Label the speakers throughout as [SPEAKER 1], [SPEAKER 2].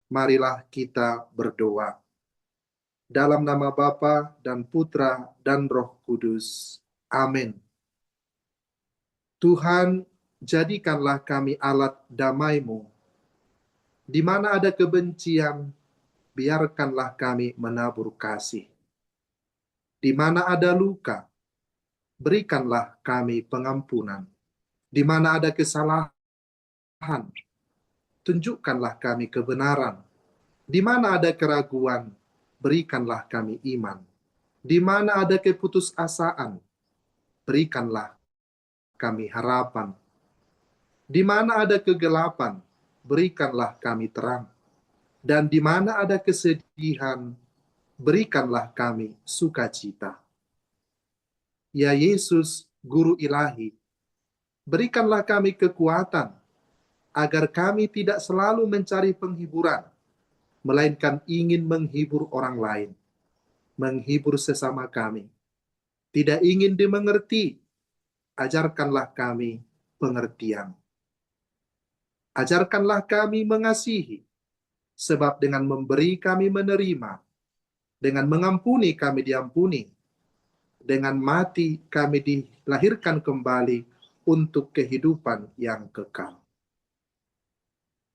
[SPEAKER 1] marilah kita berdoa. Dalam nama Bapa dan Putra dan Roh Kudus. Amin. Tuhan, jadikanlah kami alat damai-Mu. Di mana ada kebencian, biarkanlah kami menabur kasih. Di mana ada luka, berikanlah kami pengampunan. Di mana ada kesalahan, tunjukkanlah kami kebenaran. Di mana ada keraguan, berikanlah kami iman. Di mana ada keputusasaan, berikanlah kami harapan. Di mana ada kegelapan, berikanlah kami terang. Dan di mana ada kesedihan, berikanlah kami sukacita. Ya Yesus, Guru Ilahi, berikanlah kami kekuatan, agar kami tidak selalu mencari penghiburan, melainkan ingin menghibur orang lain, menghibur sesama kami. Tidak ingin dimengerti, ajarkanlah kami pengertian. Ajarkanlah kami mengasihi, sebab dengan memberi kami menerima, dengan mengampuni kami diampuni, dengan mati kami dilahirkan kembali untuk kehidupan yang kekal.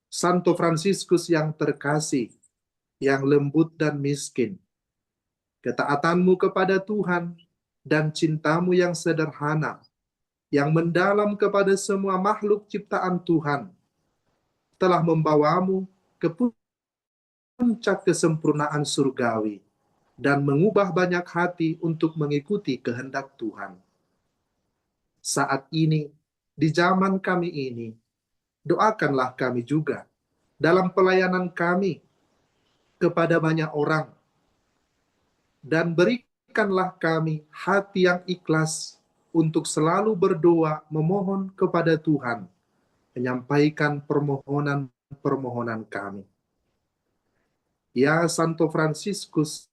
[SPEAKER 1] Santo Fransiskus yang terkasih, yang lembut dan miskin, ketaatanmu kepada Tuhan dan cintamu yang sederhana, yang mendalam kepada semua makhluk ciptaan Tuhan, telah membawamu ke puncak kesempurnaan surgawi dan mengubah banyak hati untuk mengikuti kehendak Tuhan. Saat ini, di zaman kami ini, doakanlah kami juga dalam pelayanan kami kepada banyak orang, dan berikanlah kami hati yang ikhlas untuk selalu berdoa memohon kepada Tuhan, menyampaikan permohonan-permohonan kami. Ya Santo Fransiskus,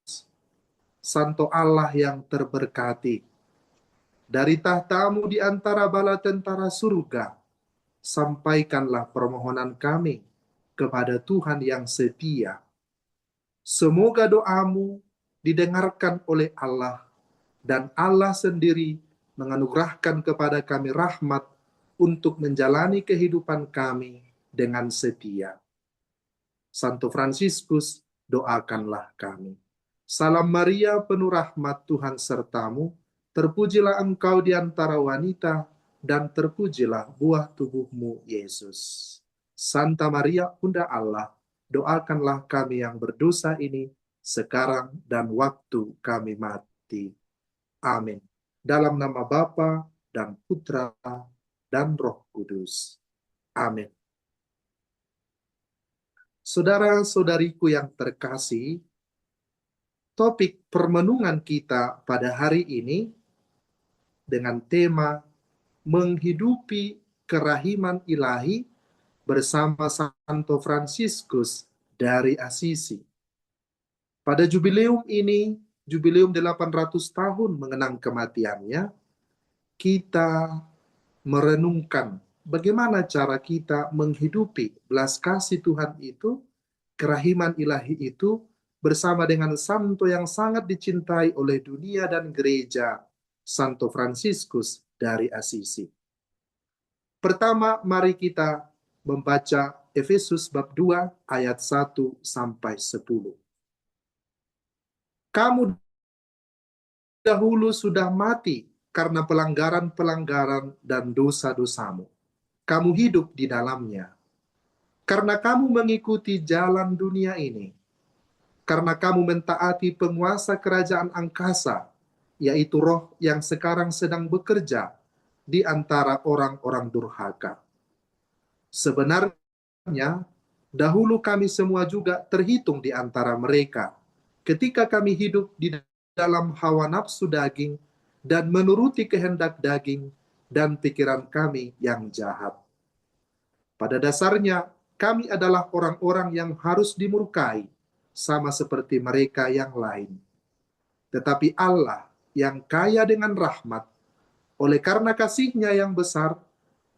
[SPEAKER 1] Santo Allah yang terberkati, dari tahtamu di antara bala tentara surga, sampaikanlah permohonan kami kepada Tuhan yang setia. Semoga doamu didengarkan oleh Allah, dan Allah sendiri menganugerahkan kepada kami rahmat untuk menjalani kehidupan kami dengan setia. Santo Fransiskus, doakanlah kami. Salam Maria, penuh rahmat, Tuhan sertamu, terpujilah engkau di antara wanita, dan terpujilah buah tubuhmu, Yesus. Santa Maria, Bunda Allah, doakanlah kami yang berdosa ini, sekarang dan waktu kami mati. Amin. Dalam nama Bapa dan Putra dan Roh Kudus. Amin. Saudara-saudariku yang terkasih, topik permenungan kita pada hari ini dengan tema menghidupi kerahiman ilahi bersama Santo Fransiskus dari Assisi. Pada jubileum ini, jubileum 800 tahun mengenang kematiannya, kita merenungkan bagaimana cara kita menghidupi belas kasih Tuhan itu, kerahiman ilahi itu, bersama dengan santo yang sangat dicintai oleh dunia dan gereja, Santo Fransiskus dari Assisi. Pertama, mari kita membaca Efesus bab 2 ayat 1 sampai 10. Kamu dahulu sudah mati karena pelanggaran-pelanggaran dan dosa-dosamu. Kamu hidup di dalamnya. Karena kamu mengikuti jalan dunia ini. Karena kamu mentaati penguasa kerajaan angkasa, yaitu roh yang sekarang sedang bekerja di antara orang-orang durhaka. Sebenarnya, dahulu kami semua juga terhitung di antara mereka, ketika kami hidup di dalam hawa nafsu daging dan menuruti kehendak daging dan pikiran kami yang jahat. Pada dasarnya, kami adalah orang-orang yang harus dimurkai, sama seperti mereka yang lain. Tetapi Allah yang kaya dengan rahmat, oleh karena kasih-Nya yang besar,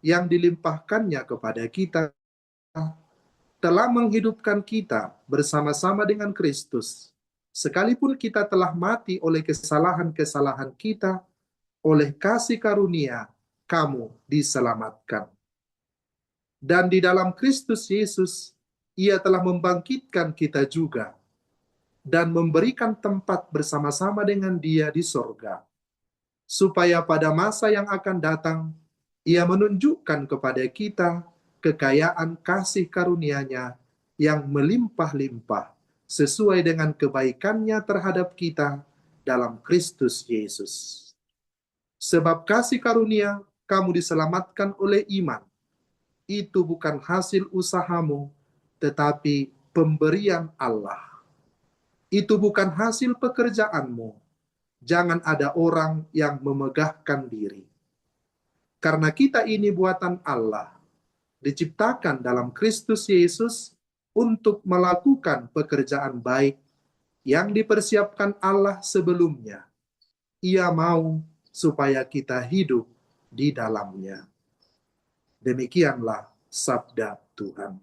[SPEAKER 1] yang dilimpahkannya kepada kita, telah menghidupkan kita bersama-sama dengan Kristus, sekalipun kita telah mati oleh kesalahan-kesalahan kita, oleh kasih karunia kamu diselamatkan. Dan di dalam Kristus Yesus, Ia telah membangkitkan kita juga dan memberikan tempat bersama-sama dengan Dia di sorga, supaya pada masa yang akan datang, Ia menunjukkan kepada kita kekayaan kasih karunia-Nya yang melimpah-limpah sesuai dengan kebaikan-Nya terhadap kita dalam Kristus Yesus. Sebab kasih karunia kamu diselamatkan oleh iman. Itu bukan hasil usahamu, tetapi pemberian Allah. Itu bukan hasil pekerjaanmu. Jangan ada orang yang memegahkan diri. Karena kita ini buatan Allah, diciptakan dalam Kristus Yesus untuk melakukan pekerjaan baik yang dipersiapkan Allah sebelumnya. Ia mau supaya kita hidup di dalamnya. Demikianlah sabda Tuhan.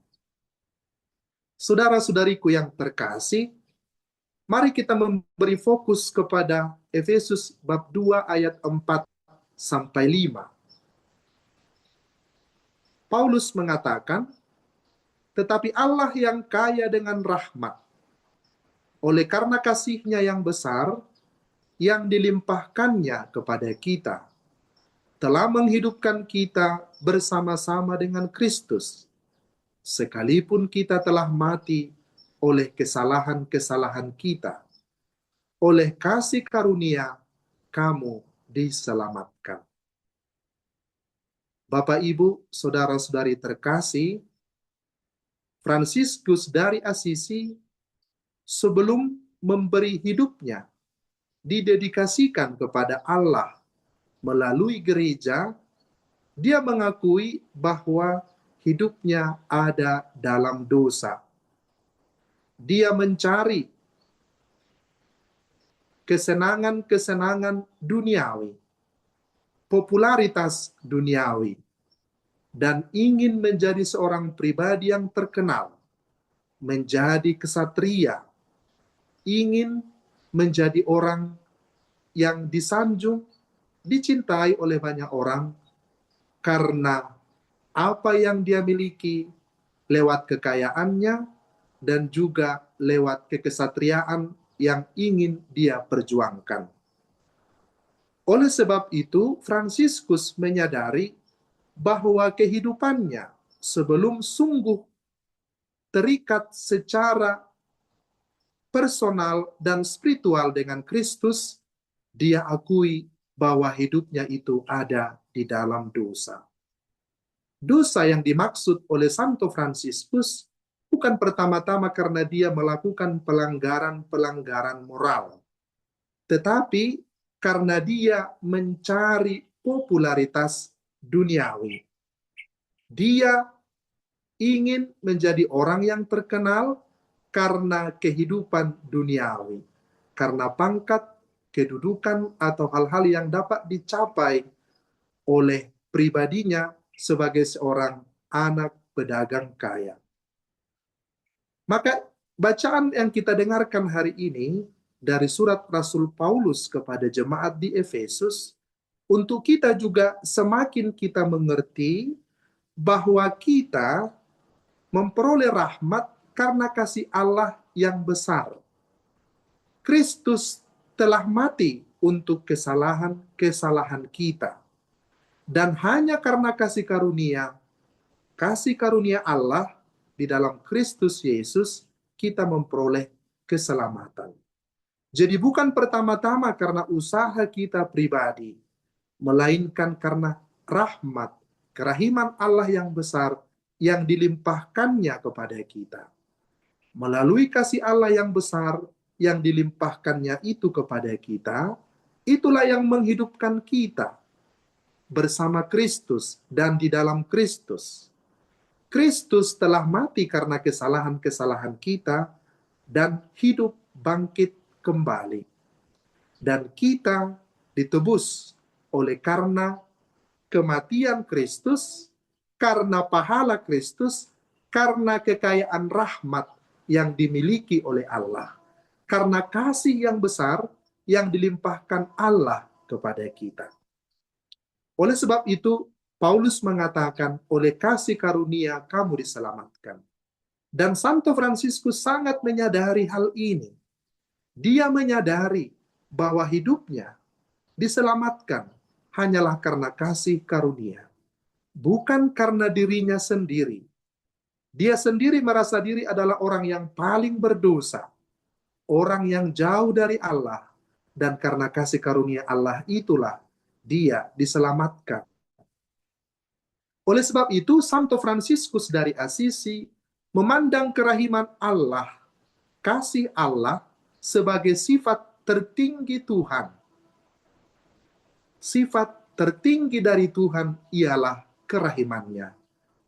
[SPEAKER 1] Saudara-saudariku yang terkasih, mari kita memberi fokus kepada Efesus bab 2 ayat 4 sampai 5. Paulus mengatakan, tetapi Allah yang kaya dengan rahmat, oleh karena kasih-Nya yang besar, yang dilimpahkannya kepada kita, telah menghidupkan kita bersama-sama dengan Kristus, sekalipun kita telah mati oleh kesalahan-kesalahan kita. Oleh kasih karunia, kamu diselamatkan. Bapak, Ibu, saudara-saudari terkasih, Fransiskus dari Asisi sebelum memberi hidupnya didedikasikan kepada Allah melalui gereja, dia mengakui bahwa hidupnya ada dalam dosa. Dia mencari kesenangan-kesenangan duniawi, popularitas duniawi, dan ingin menjadi seorang pribadi yang terkenal, menjadi kesatria, ingin menjadi orang yang disanjung, dicintai oleh banyak orang, karena apa yang dia miliki lewat kekayaannya dan juga lewat kekesatriaan yang ingin dia perjuangkan. Oleh sebab itu, Fransiskus menyadari bahwa kehidupannya sebelum sungguh terikat secara personal dan spiritual dengan Kristus, dia akui bahwa hidupnya itu ada di dalam dosa. Dosa yang dimaksud oleh Santo Fransiskus bukan pertama-tama karena dia melakukan pelanggaran-pelanggaran moral, tetapi karena dia mencari popularitas duniawi. Dia ingin menjadi orang yang terkenal karena kehidupan duniawi, karena pangkat, kedudukan, atau hal-hal yang dapat dicapai oleh pribadinya sebagai seorang anak pedagang kaya. Maka bacaan yang kita dengarkan hari ini dari surat Rasul Paulus kepada jemaat di Efesus, untuk kita juga semakin kita mengerti bahwa kita memperoleh rahmat karena kasih Allah yang besar. Kristus telah mati untuk kesalahan-kesalahan kita. Dan hanya karena kasih karunia Allah di dalam Kristus Yesus, kita memperoleh keselamatan. Jadi bukan pertama-tama karena usaha kita pribadi, melainkan karena rahmat, kerahiman Allah yang besar yang dilimpahkannya kepada kita. Melalui kasih Allah yang besar yang dilimpahkannya itu kepada kita, itulah yang menghidupkan kita bersama Kristus dan di dalam Kristus. Kristus telah mati karena kesalahan-kesalahan kita dan hidup bangkit kembali. Dan kita ditebus oleh karena kematian Kristus, karena pahala Kristus, karena kekayaan rahmat yang dimiliki oleh Allah, karena kasih yang besar yang dilimpahkan Allah kepada kita. Oleh sebab itu, Paulus mengatakan, oleh kasih karunia kamu diselamatkan. Dan Santo Fransiskus sangat menyadari hal ini. Dia menyadari bahwa hidupnya diselamatkan hanyalah karena kasih karunia, bukan karena dirinya sendiri. Dia sendiri merasa diri adalah orang yang paling berdosa, orang yang jauh dari Allah, dan karena kasih karunia Allah itulah dia diselamatkan. Oleh sebab itu, Santo Fransiskus dari Assisi memandang kerahiman Allah, kasih Allah, sebagai sifat tertinggi Tuhan. Sifat tertinggi dari Tuhan ialah kerahimannya,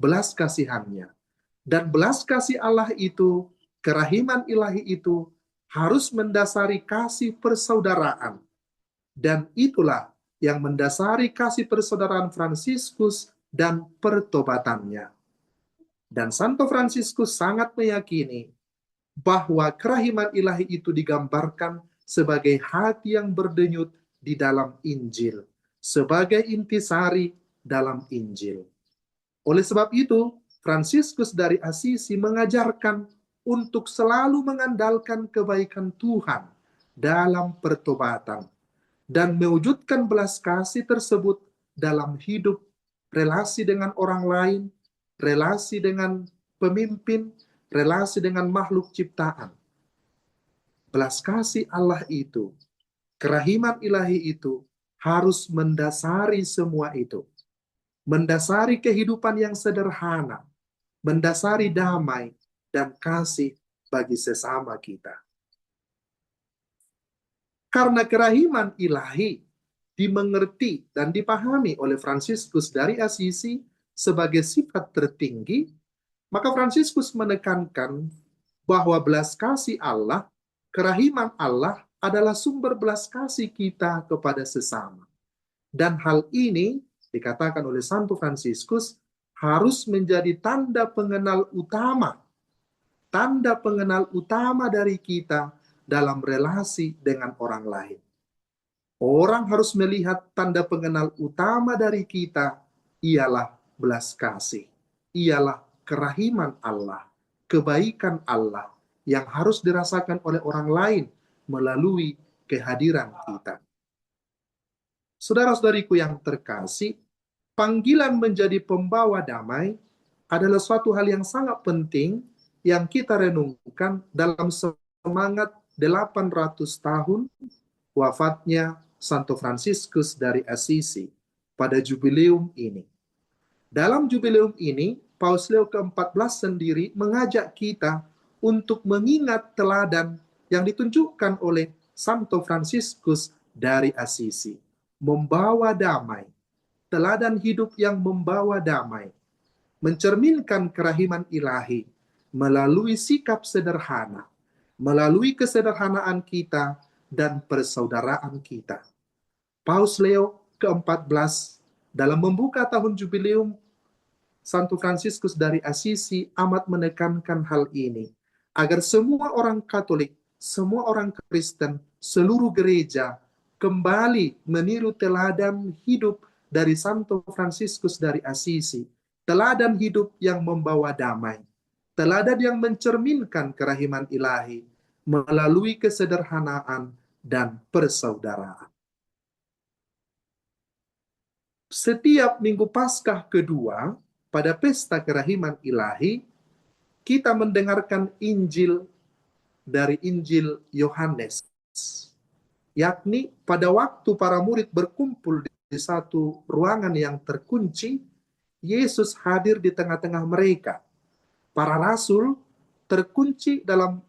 [SPEAKER 1] belas kasihannya. Dan belas kasih Allah itu, kerahiman ilahi itu, harus mendasari kasih persaudaraan. Dan itulah yang mendasari kasih persaudaraan Fransiskus dan pertobatannya. Dan Santo Fransiskus sangat meyakini bahwa kerahiman ilahi itu digambarkan sebagai hati yang berdenyut di dalam Injil, sebagai intisari dalam Injil. Oleh sebab itu, Fransiskus dari Assisi mengajarkan untuk selalu mengandalkan kebaikan Tuhan dalam pertobatan dan mewujudkan belas kasih tersebut dalam hidup, relasi dengan orang lain, relasi dengan pemimpin, relasi dengan makhluk ciptaan. Belas kasih Allah itu, kerahiman ilahi itu harus mendasari semua itu. Mendasari kehidupan yang sederhana, mendasari damai dan kasih bagi sesama kita. Karena kerahiman ilahi dimengerti dan dipahami oleh Fransiskus dari Assisi sebagai sifat tertinggi, maka Fransiskus menekankan bahwa belas kasih Allah, kerahiman Allah adalah sumber belas kasih kita kepada sesama. Dan hal ini dikatakan oleh Santo Fransiskus harus menjadi tanda pengenal utama dari kita dalam relasi dengan orang lain. Orang harus melihat tanda pengenal utama dari kita ialah belas kasih, ialah kerahiman Allah, kebaikan Allah yang harus dirasakan oleh orang lain melalui kehadiran kita. Saudara-saudariku yang terkasih, panggilan menjadi pembawa damai adalah suatu hal yang sangat penting yang kita renungkan dalam semangat 800 tahun wafatnya Santo Fransiskus dari Assisi pada jubileum ini. Dalam jubileum ini, Paus Leo ke-14 sendiri mengajak kita untuk mengingat teladan yang ditunjukkan oleh Santo Fransiskus dari Assisi. Membawa damai, teladan hidup yang membawa damai, mencerminkan kerahiman ilahi melalui sikap sederhana, melalui kesederhanaan kita dan persaudaraan kita. Paus Leo ke-14 dalam membuka tahun jubileum Santo Fransiskus dari Assisi amat menekankan hal ini, agar semua orang Katolik, semua orang Kristen, seluruh gereja kembali meniru teladan hidup dari Santo Fransiskus dari Assisi, teladan hidup yang membawa damai, teladan yang mencerminkan kerahiman ilahi melalui kesederhanaan dan persaudaraan. Setiap minggu Paskah kedua, pada pesta kerahiman ilahi, kita mendengarkan Injil dari Injil Yohanes. Yakni pada waktu para murid berkumpul di satu ruangan yang terkunci, Yesus hadir di tengah-tengah mereka. Para rasul terkunci dalam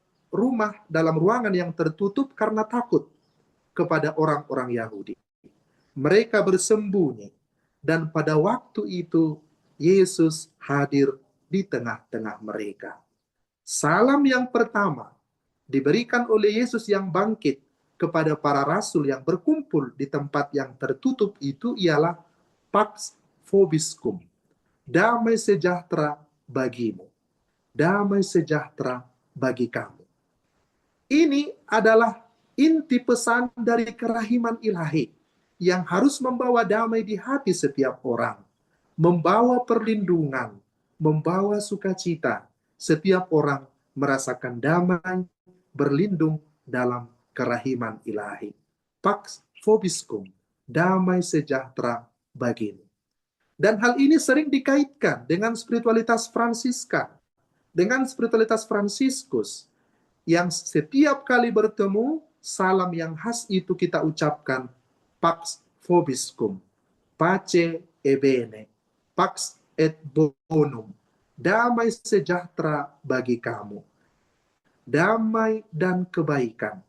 [SPEAKER 1] ruangan yang tertutup karena takut kepada orang-orang Yahudi. Mereka bersembunyi. Dan pada waktu itu, Yesus hadir di tengah-tengah mereka. Salam yang pertama diberikan oleh Yesus yang bangkit kepada para rasul yang berkumpul di tempat yang tertutup itu ialah Pax Vobiscum, damai sejahtera bagimu. damai sejahtera bagi kamu. Ini adalah inti pesan dari kerahiman ilahi yang harus membawa damai di hati setiap orang, membawa perlindungan, membawa sukacita. Setiap orang merasakan damai, berlindung dalam kerahiman ilahi. Pax vobiscum, damai sejahtera bagimu. Dan hal ini sering dikaitkan dengan spiritualitas Fransiskan, dengan spiritualitas Fransiskus, yang setiap kali bertemu, salam yang khas itu kita ucapkan, Pax vobiscum, pace e bene, pax et bonum, damai sejahtera bagi kamu, damai dan kebaikan.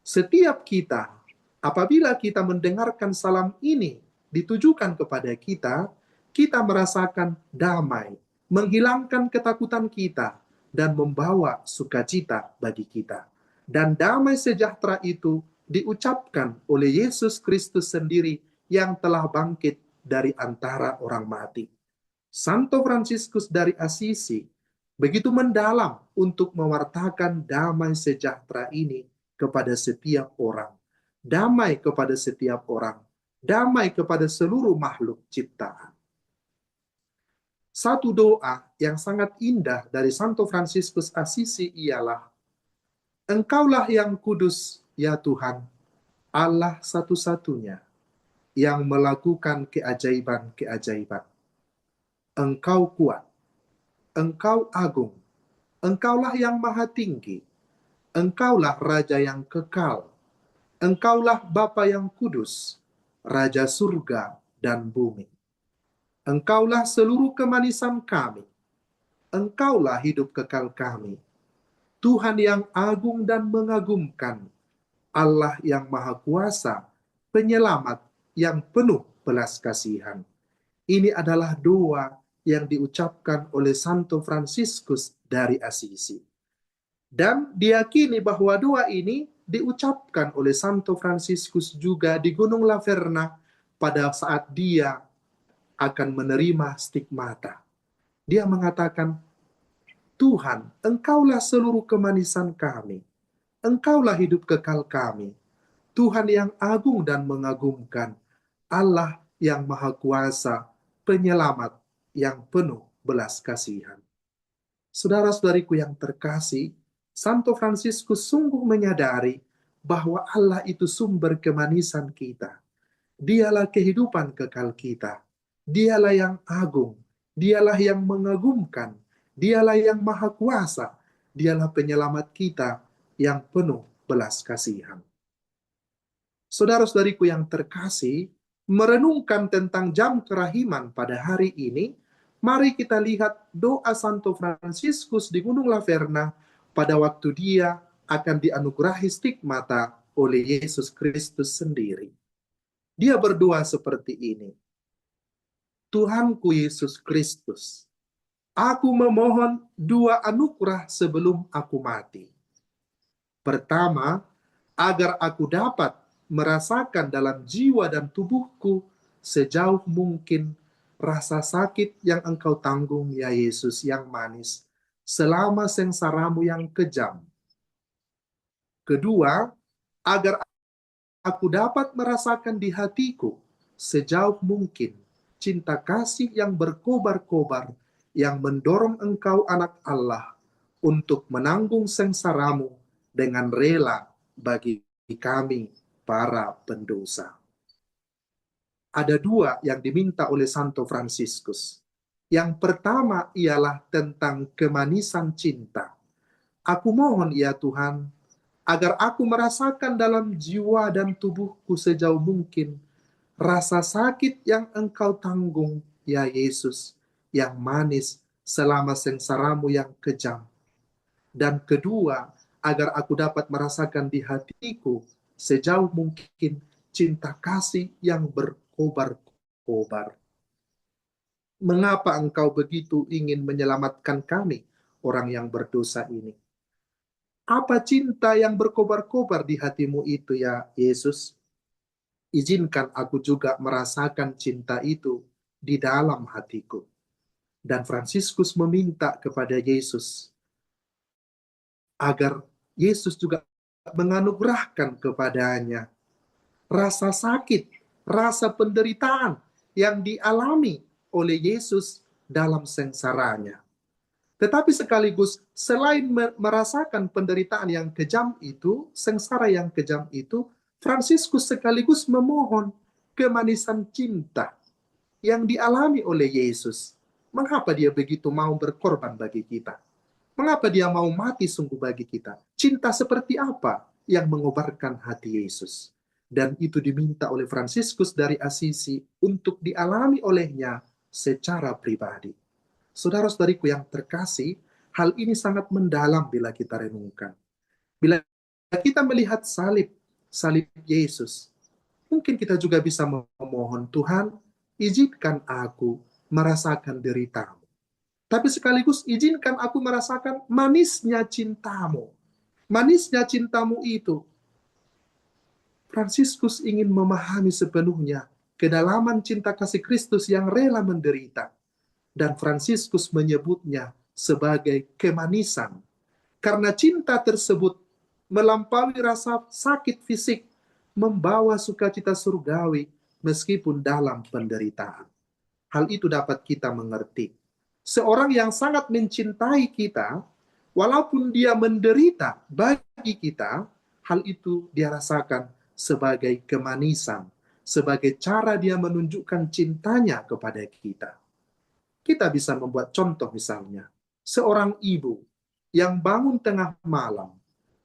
[SPEAKER 1] Setiap kita, apabila kita mendengarkan salam ini ditujukan kepada kita, kita merasakan damai, menghilangkan ketakutan kita, dan membawa sukacita bagi kita. Dan damai sejahtera itu diucapkan oleh Yesus Kristus sendiri yang telah bangkit dari antara orang mati. Santo Fransiskus dari Assisi begitu mendalam untuk mewartakan damai sejahtera ini kepada setiap orang. Damai kepada setiap orang. Damai kepada seluruh makhluk ciptaan. Satu doa yang sangat indah dari Santo Fransiskus Assisi ialah, Engkaulah yang kudus, ya Tuhan, Allah satu-satunya, yang melakukan keajaiban-keajaiban. Engkau kuat, Engkau agung, Engkaulah yang maha tinggi, Engkaulah Raja yang kekal, Engkaulah Bapa yang kudus, Raja surga dan bumi. Engkaulah seluruh kemanisan kami, Engkaulah hidup kekal kami, Tuhan yang agung dan mengagumkan, Allah yang maha kuasa, penyelamat yang penuh belas kasihan. Ini adalah doa yang diucapkan oleh Santo Fransiskus dari Assisi. Dan diyakini bahwa doa ini diucapkan oleh Santo Fransiskus juga di Gunung Laverna pada saat dia akan menerima stigmata. Dia mengatakan, Tuhan, Engkaulah seluruh kemanisan kami. Engkaulah hidup kekal kami. Tuhan yang agung dan mengagumkan. Allah yang maha kuasa, penyelamat yang penuh belas kasihan. Saudara-saudariku yang terkasih, Santo Fransiskus sungguh menyadari bahwa Allah itu sumber kemanisan kita. Dialah kehidupan kekal kita. Dialah yang agung. Dialah yang mengagumkan. Dialah yang maha kuasa. Dialah penyelamat kita yang penuh belas kasihan. Saudara-saudariku yang terkasih, merenungkan tentang jam kerahiman pada hari ini, mari kita lihat doa Santo Fransiskus di Gunung Laverna pada waktu dia akan dianugerahi stigmata oleh Yesus Kristus sendiri. Dia berdoa seperti ini, Tuhanku Yesus Kristus, aku memohon dua anugerah sebelum aku mati. Pertama, agar aku dapat merasakan dalam jiwa dan tubuhku sejauh mungkin rasa sakit yang Engkau tanggung, ya Yesus yang manis, selama sengsaramu yang kejam. Kedua, agar aku dapat merasakan di hatiku sejauh mungkin cinta kasih yang berkobar-kobar yang mendorong Engkau anak Allah untuk menanggung sengsaramu dengan rela bagi kami para pendosa. Ada dua yang diminta oleh Santo Fransiskus. Yang pertama ialah tentang kemanisan cinta. Aku mohon ya Tuhan, agar aku merasakan dalam jiwa dan tubuhku sejauh mungkin rasa sakit yang Engkau tanggung, ya Yesus, yang manis selama sengsaramu yang kejam. Dan kedua, agar aku dapat merasakan di hatiku sejauh mungkin cinta kasih yang berkobar-kobar. Mengapa Engkau begitu ingin menyelamatkan kami, orang yang berdosa ini? Apa cinta yang berkobar-kobar di hatimu itu, ya Yesus? Izinkan aku juga merasakan cinta itu di dalam hatiku. Dan Fransiskus meminta kepada Yesus agar Yesus juga menganugerahkan kepadanya rasa sakit, rasa penderitaan yang dialami oleh Yesus dalam sengsaranya. Tetapi sekaligus selain merasakan penderitaan yang kejam itu, sengsara yang kejam itu, Fransiskus sekaligus memohon kemanisan cinta yang dialami oleh Yesus. Mengapa dia begitu mau berkorban bagi kita? Mengapa dia mau mati sungguh bagi kita? Cinta seperti apa yang mengobarkan hati Yesus? Dan itu diminta oleh Fransiskus dari Asisi untuk dialami olehnya secara pribadi. Saudara-saudariku yang terkasih, hal ini sangat mendalam bila kita renungkan. Bila kita melihat salib Yesus, mungkin kita juga bisa memohon, Tuhan, izinkan aku merasakan deritamu. Tapi sekaligus izinkan aku merasakan manisnya cintamu. Manisnya cintamu itu, Fransiskus ingin memahami sepenuhnya kedalaman cinta kasih Kristus yang rela menderita. Dan Fransiskus menyebutnya sebagai kemanisan. Karena cinta tersebut melampaui rasa sakit fisik, membawa sukacita surgawi meskipun dalam penderitaan. Hal itu dapat kita mengerti. Seorang yang sangat mencintai kita, walaupun dia menderita bagi kita, hal itu dia rasakan sebagai kemanisan, sebagai cara dia menunjukkan cintanya kepada kita. Kita bisa membuat contoh misalnya, seorang ibu yang bangun tengah malam,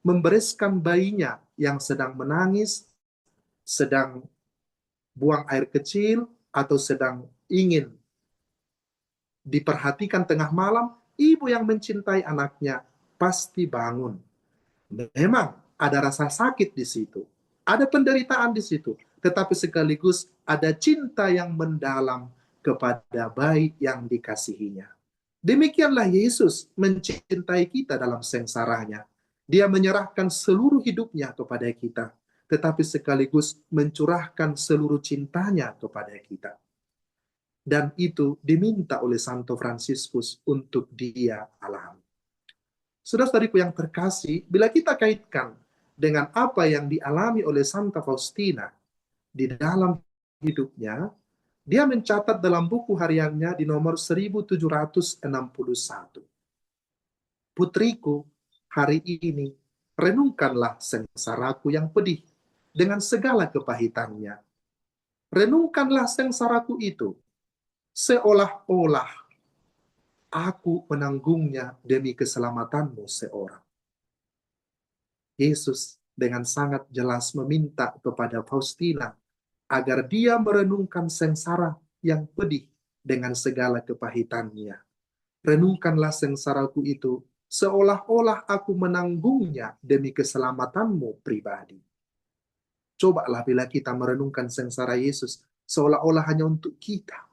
[SPEAKER 1] membereskan bayinya yang sedang menangis, sedang buang air kecil, atau sedang ingin diperhatikan tengah malam, ibu yang mencintai anaknya pasti bangun. Memang ada rasa sakit di situ, ada penderitaan di situ, tetapi sekaligus ada cinta yang mendalam kepada bayi yang dikasihinya. Demikianlah Yesus mencintai kita dalam sengsaranya. Dia menyerahkan seluruh hidupnya kepada kita, tetapi sekaligus mencurahkan seluruh cintanya kepada kita. Dan itu diminta oleh Santo Fransiskus untuk dia alami. Saudara-saudariku yang terkasih, bila kita kaitkan dengan apa yang dialami oleh Santa Faustina di dalam hidupnya, dia mencatat dalam buku hariannya di nomor 1761. Putriku, hari ini renungkanlah sengsaraku yang pedih dengan segala kepahitannya. Renungkanlah sengsaraku itu seolah-olah aku menanggungnya demi keselamatanmu seorang. Yesus dengan sangat jelas meminta kepada Faustina agar dia merenungkan sengsara yang pedih dengan segala kepahitannya. Renungkanlah sengsaraku itu seolah-olah aku menanggungnya demi keselamatanmu pribadi. Cobalah bila kita merenungkan sengsara Yesus seolah-olah hanya untuk kita.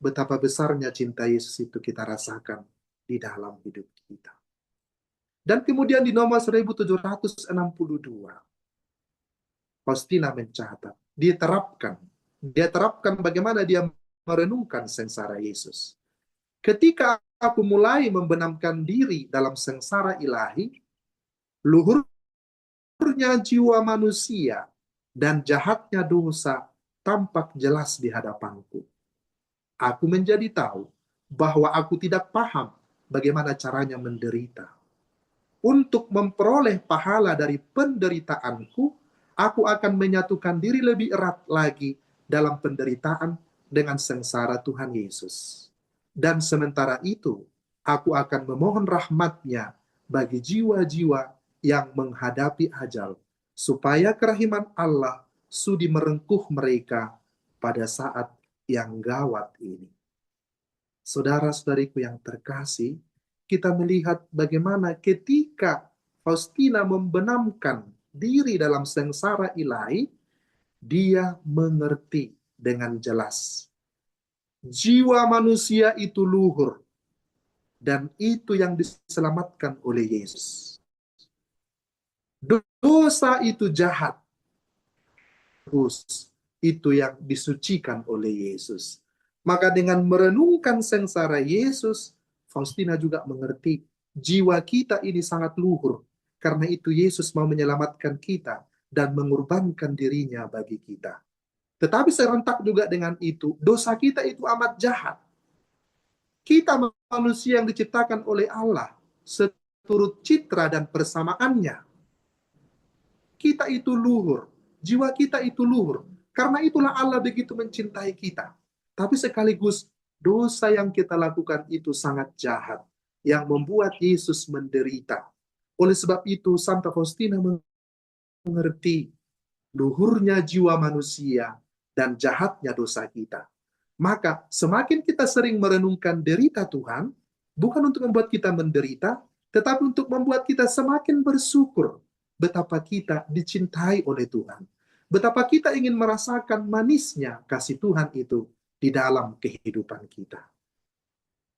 [SPEAKER 1] Betapa besarnya cinta Yesus itu kita rasakan di dalam hidup kita. Dan kemudian di nomor 1762, Faustina mencatat, dia terapkan bagaimana dia merenungkan sengsara Yesus. Ketika aku mulai membenamkan diri dalam sengsara ilahi, luhurnya jiwa manusia dan jahatnya dosa tampak jelas di hadapanku. Aku menjadi tahu bahwa aku tidak paham bagaimana caranya menderita. Untuk memperoleh pahala dari penderitaanku, aku akan menyatukan diri lebih erat lagi dalam penderitaan dengan sengsara Tuhan Yesus. Dan sementara itu, aku akan memohon rahmat-Nya bagi jiwa-jiwa yang menghadapi ajal, supaya kerahiman Allah sudi merengkuh mereka pada saat yang gawat ini. Saudara-saudariku yang terkasih, kita melihat bagaimana ketika Faustina membenamkan diri dalam sengsara ilahi, dia mengerti dengan jelas. Jiwa manusia itu luhur, dan itu yang diselamatkan oleh Yesus. Dosa itu jahat, terus itu yang disucikan oleh Yesus. Maka dengan merenungkan sengsara Yesus, Faustina juga mengerti jiwa kita ini sangat luhur. Karena itu Yesus mau menyelamatkan kita dan mengorbankan dirinya bagi kita. Tetapi serentak juga dengan itu, dosa kita itu amat jahat. Kita manusia yang diciptakan oleh Allah, seturut citra dan persamaannya. Kita itu luhur, jiwa kita itu luhur. Karena itulah Allah begitu mencintai kita. Tapi sekaligus dosa yang kita lakukan itu sangat jahat, yang membuat Yesus menderita. Oleh sebab itu Santa Faustina mengerti luhurnya jiwa manusia dan jahatnya dosa kita. Maka semakin kita sering merenungkan derita Tuhan, bukan untuk membuat kita menderita, tetapi untuk membuat kita semakin bersyukur betapa kita dicintai oleh Tuhan. Betapa kita ingin merasakan manisnya kasih Tuhan itu di dalam kehidupan kita.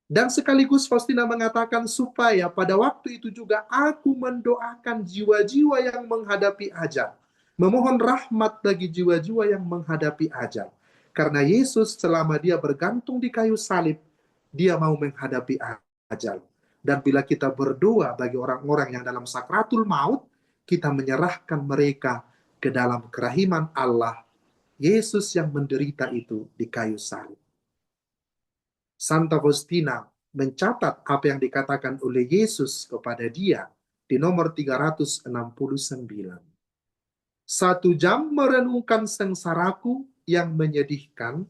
[SPEAKER 1] Dan sekaligus Faustina mengatakan supaya pada waktu itu juga aku mendoakan jiwa-jiwa yang menghadapi ajal. Memohon rahmat bagi jiwa-jiwa yang menghadapi ajal. Karena Yesus selama dia bergantung di kayu salib, dia mau menghadapi ajal. Dan bila kita berdoa bagi orang-orang yang dalam sakratul maut, kita menyerahkan mereka ke dalam kerahiman Allah. Yesus yang menderita itu di kayu salib. Santa Faustina mencatat apa yang dikatakan oleh Yesus kepada dia di nomor 369. 1 jam merenungkan sengsaraku yang menyedihkan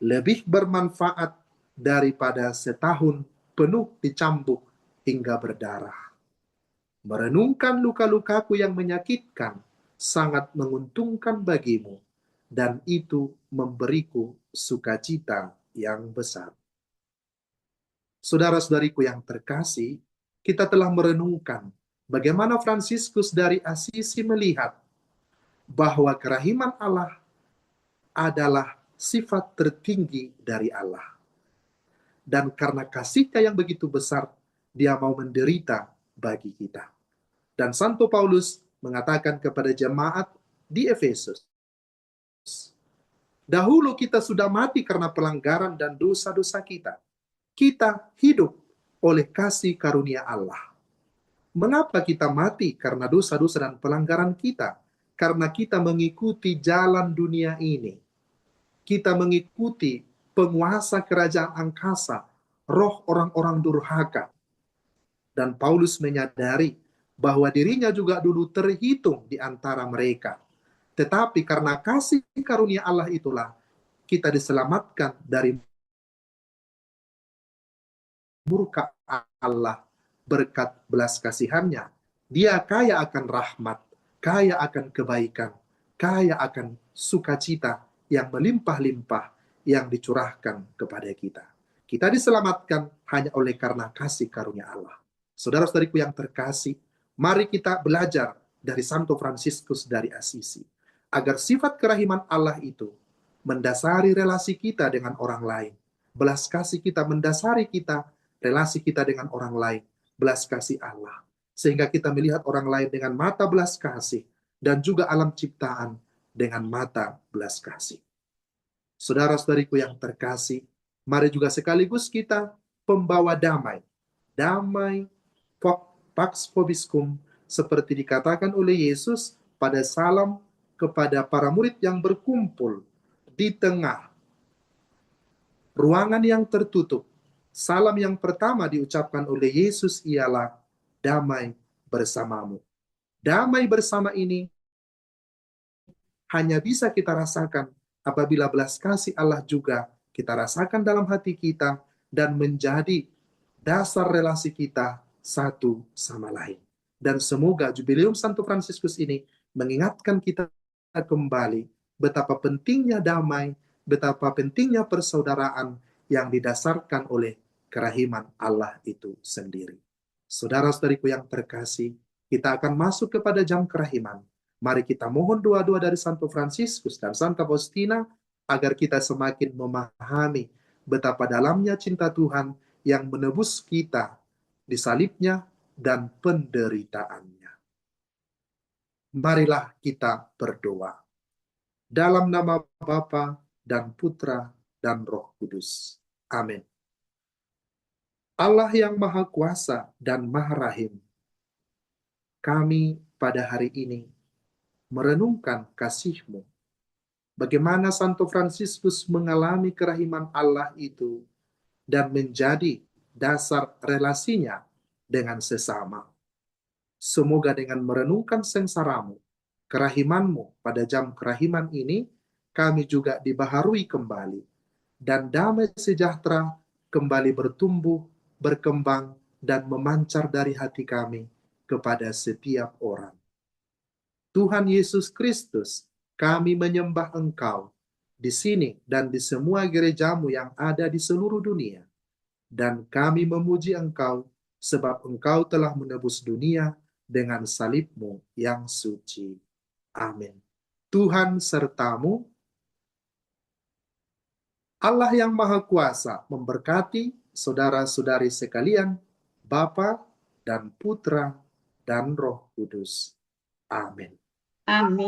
[SPEAKER 1] lebih bermanfaat daripada setahun penuh dicambuk hingga berdarah. Merenungkan luka-lukaku yang menyakitkan sangat menguntungkan bagimu, dan itu memberiku sukacita yang besar. Saudara-saudariku yang terkasih, kita telah merenungkan bagaimana Fransiskus dari Assisi melihat bahwa kerahiman Allah adalah sifat tertinggi dari Allah. Dan karena kasih-Nya yang begitu besar, dia mau menderita bagi kita. Dan Santo Paulus mengatakan kepada jemaat di Efesus, dahulu kita sudah mati karena pelanggaran dan dosa-dosa kita. Kita hidup oleh kasih karunia Allah. Mengapa kita mati? Karena dosa-dosa dan pelanggaran kita. Karena kita mengikuti jalan dunia ini. Kita mengikuti penguasa kerajaan angkasa, roh orang-orang durhaka. Dan Paulus menyadari bahwa dirinya juga dulu terhitung di antara mereka. Tetapi karena kasih karunia Allah itulah, kita diselamatkan dari murka Allah berkat belas kasihannya. Dia kaya akan rahmat, kaya akan kebaikan, kaya akan sukacita yang melimpah-limpah yang dicurahkan kepada kita. Kita diselamatkan hanya oleh karena kasih karunia Allah. Saudara-saudariku yang terkasih, mari kita belajar dari Santo Fransiskus dari Assisi, agar sifat kerahiman Allah itu mendasari relasi kita dengan orang lain. Belas kasih kita mendasari kita, relasi kita dengan orang lain, belas kasih Allah. Sehingga kita melihat orang lain dengan mata belas kasih, dan juga alam ciptaan dengan mata belas kasih. Saudara-saudariku yang terkasih, mari juga sekaligus kita pembawa damai. Damai, pax vobiscum, seperti dikatakan oleh Yesus pada salam kepada para murid yang berkumpul di tengah ruangan yang tertutup. Salam yang pertama diucapkan oleh Yesus ialah damai bersamamu. Damai bersama ini hanya bisa kita rasakan apabila belas kasih Allah juga kita rasakan dalam hati kita dan menjadi dasar relasi kita satu sama lain. Dan semoga Jubileum Santo Fransiskus ini mengingatkan kita kembali betapa pentingnya damai, betapa pentingnya persaudaraan yang didasarkan oleh kerahiman Allah itu sendiri. Saudara-saudariku yang terkasih, kita akan masuk kepada jam kerahiman. Mari kita mohon doa-doa dari Santo Fransiskus dan Santa Faustina agar kita semakin memahami betapa dalamnya cinta Tuhan yang menebus kita di salibnya dan penderitaannya. Marilah kita berdoa. Dalam nama Bapa dan Putra dan Roh Kudus. Amin. Allah yang Maha Kuasa dan Maha Rahim, kami pada hari ini merenungkan kasih-Mu. Bagaimana Santo Fransiskus mengalami kerahiman Allah itu dan menjadi dasar relasinya dengan sesama. Semoga dengan merenungkan sengsara-Mu, kerahiman-Mu pada jam kerahiman ini, kami juga dibaharui kembali, dan damai sejahtera kembali bertumbuh, berkembang, dan memancar dari hati kami kepada setiap orang. Tuhan Yesus Kristus, kami menyembah Engkau di sini dan di semua gerejamu yang ada di seluruh dunia. Dan kami memuji Engkau sebab Engkau telah menebus dunia dengan salib-Mu yang suci. Amin. Tuhan sertamu, Allah yang Maha Kuasa memberkati saudara-saudari sekalian, Bapa dan Putra dan Roh Kudus. Amin.
[SPEAKER 2] Amin.